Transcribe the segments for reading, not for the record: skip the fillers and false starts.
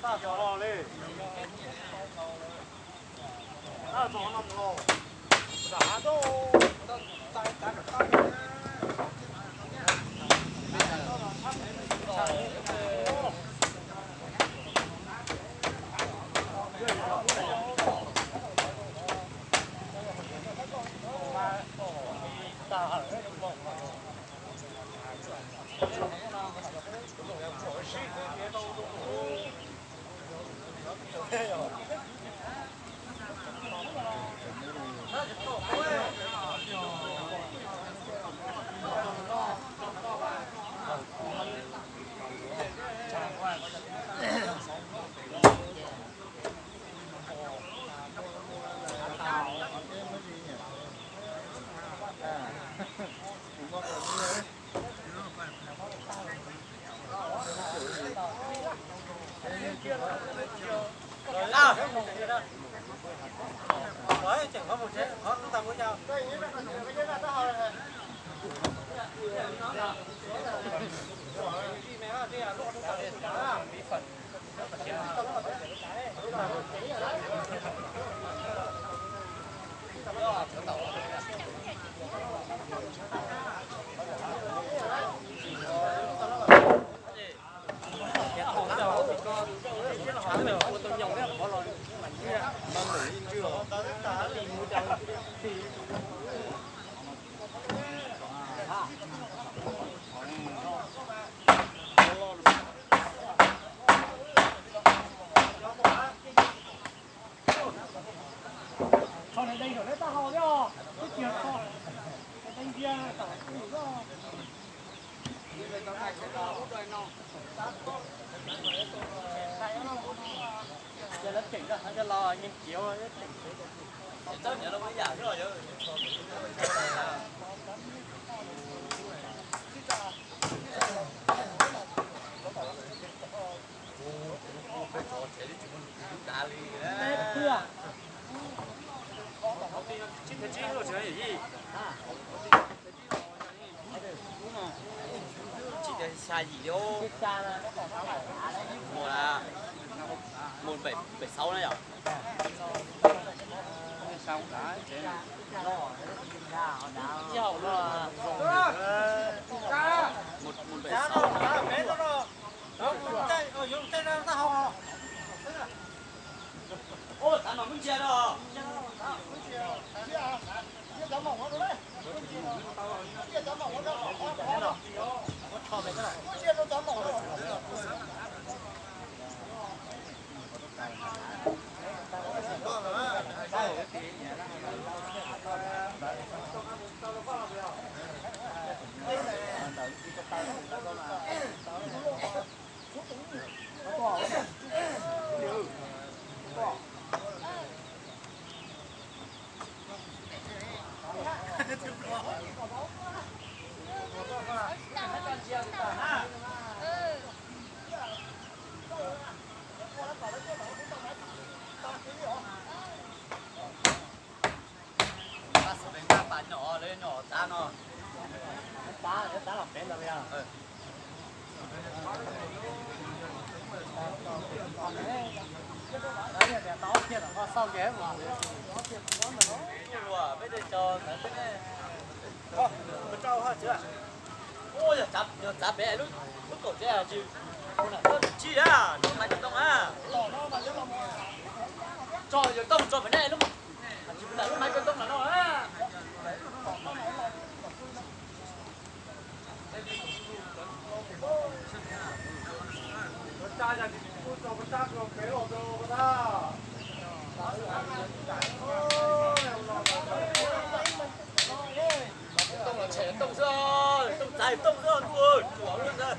大脚嘞，那走那么高，啥都打个đấy, chẳng có một chế, có chúng ta mới nhau. Con này đây rồi đấy, ta hò nhá. Cái kia con. Cái bên kia tỏ đủ rồi. Giờ nó chỉnh ra, nó lo nhìn chiếu rồi. Chắc nhớ nó mới giảm chứ rồi chứ. Chị cái xa gì đâu? Một là 1776 này à? Xong cái chế này. Dầu là 176. Ôi, thằng nó muốn chia đâu? Nhỏ lên nhỏ ta nó tá lọc đến rồi bây giờ. Đấy là nó kia là có sau ghế mà. Bây giờ cho cái này. Mình trâu hết chưa? Ôi giời, chắp bé lúc cổ trẻ là chứ. Chi à, nó mày tông à. Cho giờ tông cho vấn đề lúc. Chỉ là lúc mày tông là nó á. Cha nhà thì cô cho con cha rồi cái đồ đồ ta. Tông là trẻ tông rồi, tông dài tông rồi ui, chủ áo luôn rồi.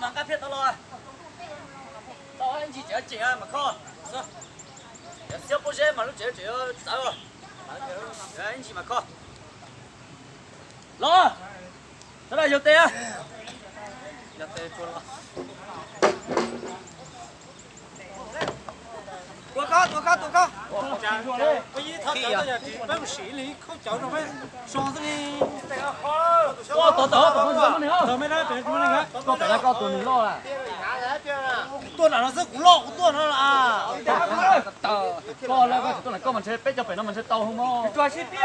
Mang cái phiết tao rồi. Tao anh chỉ chỉ mà kho. Siêu bố chế mà lúc chỉ sao rồi. Anh chỉ mà kho. Lo. Thế là nhiều tiền. Nhiều tiền chua lo. Tôi có. bây giờ thật sự là chỉ bác sĩ lý không cháu đâu mấy xóa thế này tôi mới nói về cái này có phải là con tụi mình lo à? tôi là nó rất cũng lo của tôi nó là Con là con này con mình sẽ bé cho phải nó mình sẽ tàu không mò. cho xin bia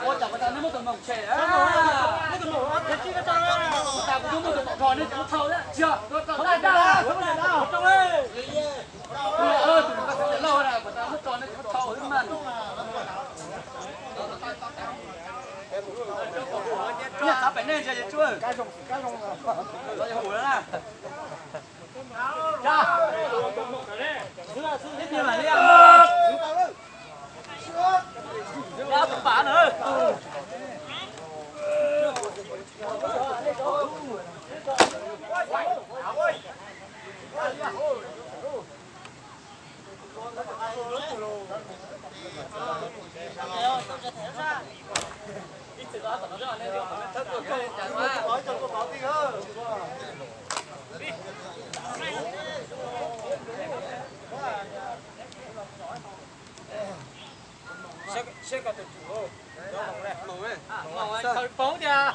Ôi chẳng phải ta nó mất tầm mỏng trẻ á. cái tụi nó cái chi cái tao Ta cũng mất tầm mỏng tròn nên nó thâu đấy. Chưa? Không phải đâu trong đây tụi nó có thể lâu là của ta mất tròn nên nó thâu hết mà. Nhá, ta phải nên cho chú ơi. Cái rồng rồi hủ nữa nè. Cha. Hết tiền lại đi à. Ra tụi bạn ơi. sẽ có tụi chủ màu này Thôi phóng nha.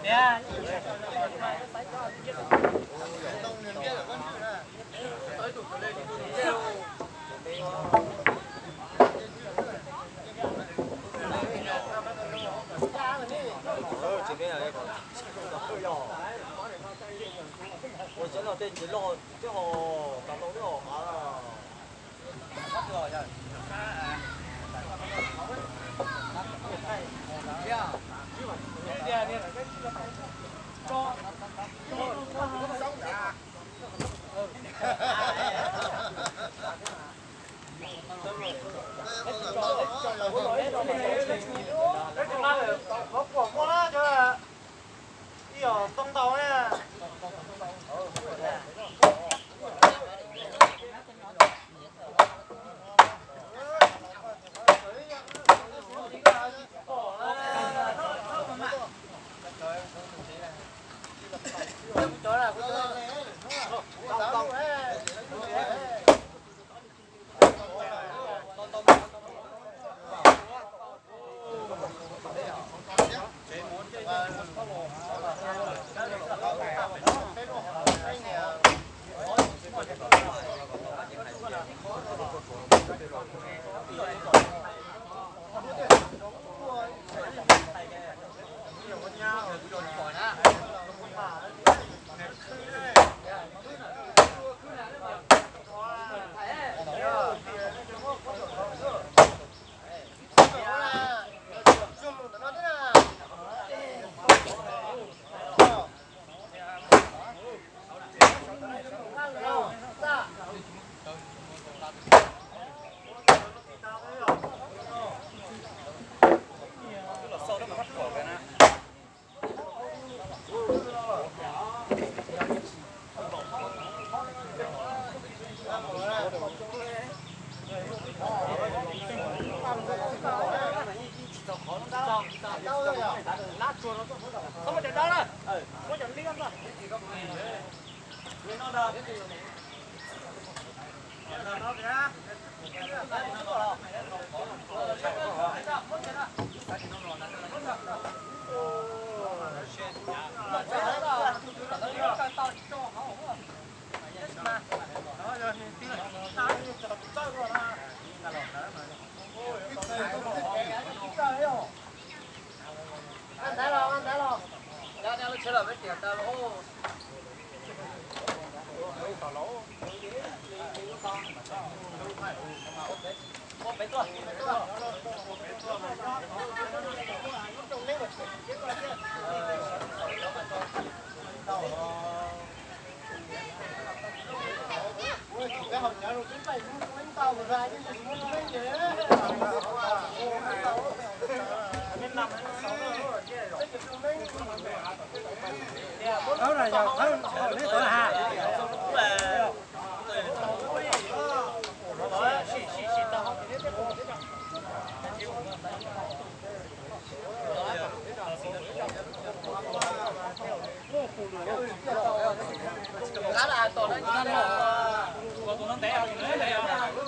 Nè. Ôi chỗ nào tên chỉ lo cái hồ cảm động cái hồ rồi rồi. 我广播啦，就是，哎呦，东岛呢？Đó là giờ phải lấy tuổi hà. Cá là tổ nó nhìn là Tụi nó té ao gì đấy này à?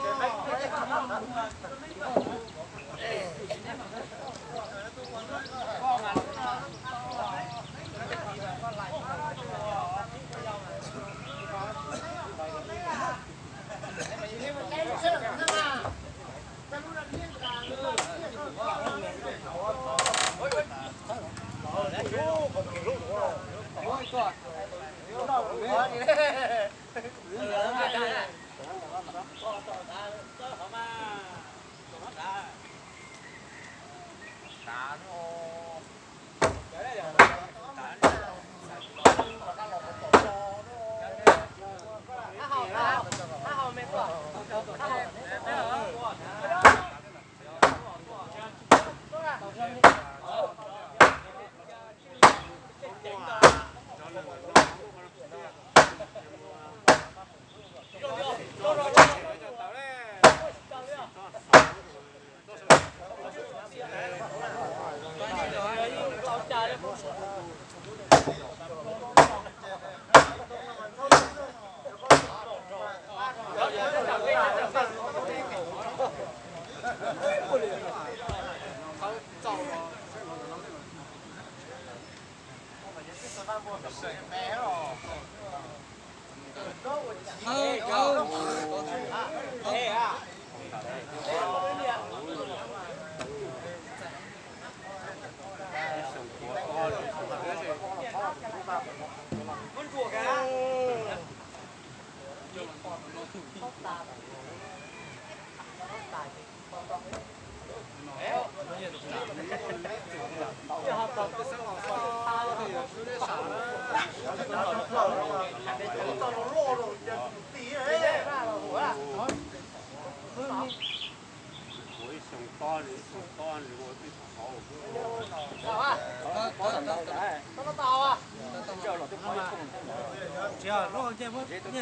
只要老姐夫，你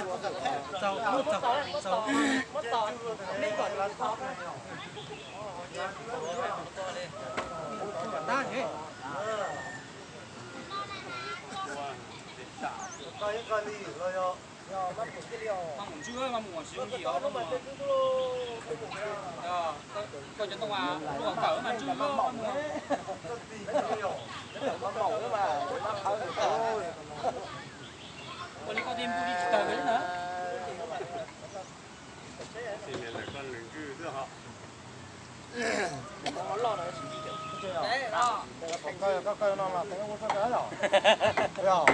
走路走，我走，那个那你。coi những con đi rồi yo mà muốn chưa mà muốn siêu gì đó mà coi chân tông à còn cỡ mà chưa có mẫu đó mà còn đi coi thêm đi cỡ đấy nữa món lò này chỉ đi đấy đó coi nó mà cái nó cái rồi rồi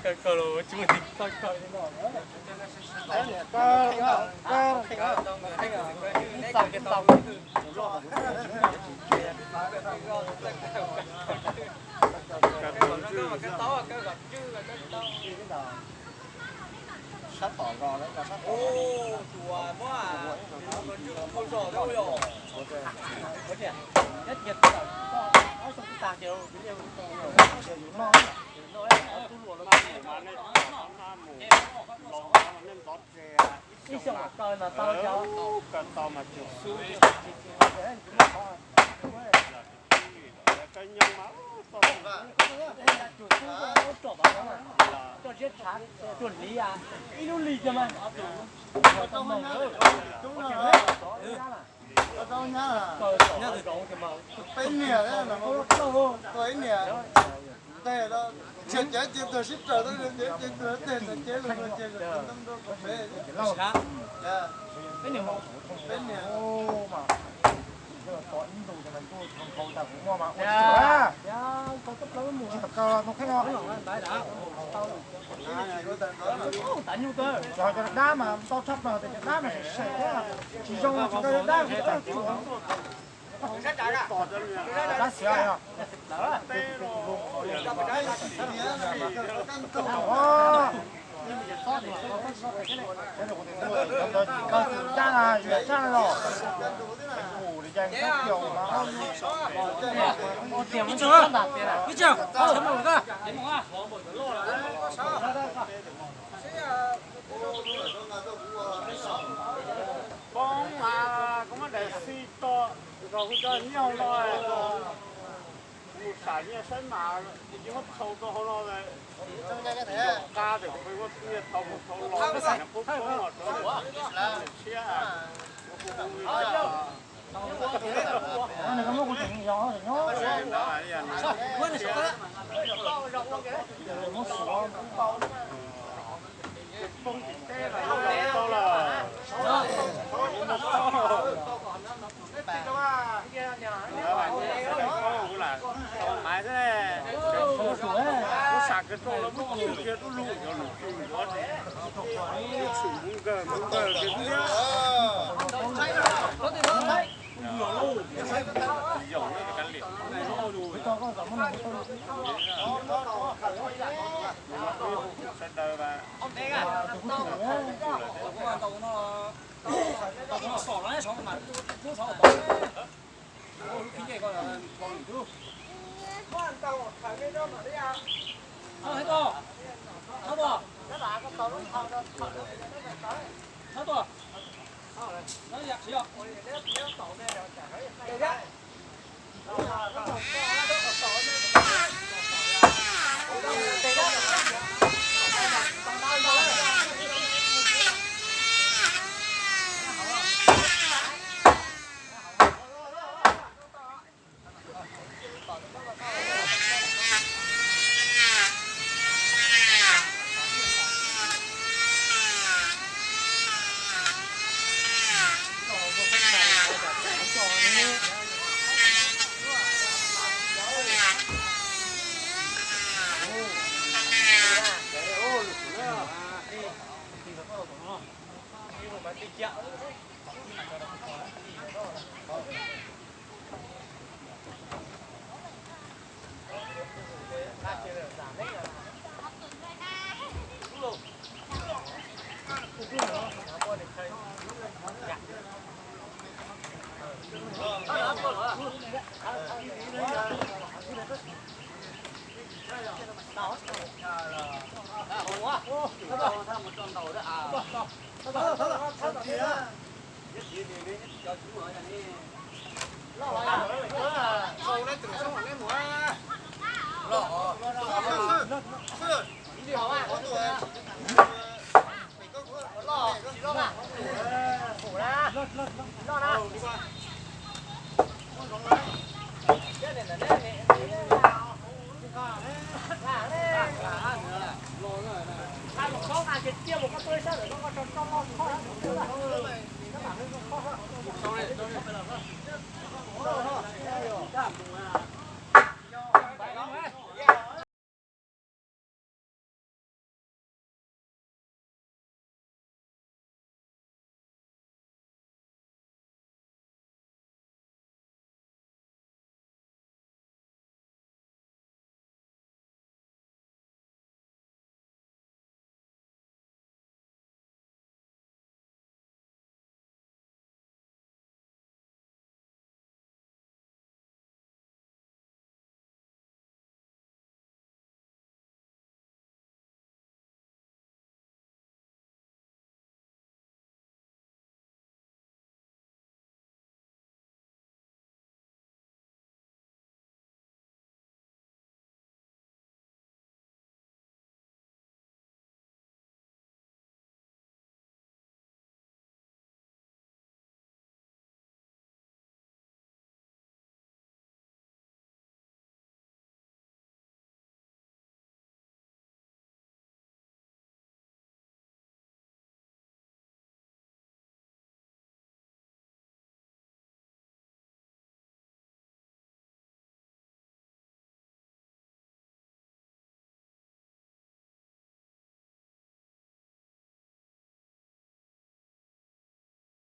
cỡ rồi chú thì coi nó sắp bỏ gò đấy là sắp ô chùa quá à không rõ đâu rồi nhất nhiệt là có xong cái tạc kiểu cái điều nó đi xong một coi mà tao cho cần tao mà chịu suy cái nhân máu cho chết chán chuẩn lý à ít luôn lì cho mà đúng rồi tao nhá là nhá thì có cái màu bên nè đấy là một cái nè đây đó chết tôi ship rồi tôi chết tôi chết rồi tâm đâu có về lâu khác bên nè bên nè ô mà có Ấn Độ thì mình tôi không khâu ta cũng mua mà dạ có cấp lớn mua tập cơ nó khác ngon đấy đã tao tận nhu cơ rồi cái đá mà tao chấp nào thì cái đá này sẽ quá chỉ trong cái đá thì tao chịu đá xỉa à cha là chuyện cha rồi ngủ thì dành các kiểu mà đi chưa đi chưa chấm một cái đến mong à bóng mà có mà để xì to rồi cứ cho nhau rồi một sản như sân mà chỉ có thâu to hơn rồi ca được với một cái thâu một thâu lò cái sản cũng có một số chia à này có một cái chuyện nhỏ thì nhỏ quên rồi sao nó sủa không chỉ thế là to là máy thế này nó sạc cái to lắm nó kia nó lụ nó lụ nó thì chủ muốn cờ cái gì giống như cái liền sẽ đời và tàu nó sỏ nó sỏ mà nó sỏ bỏ khi vậy coi là còn thứ hết to hết to hết to nó giặt sử dụng Hãy subscribe cho kênh Ghiền Mì Gõ để không bỏ lỡ những video hấp dẫn.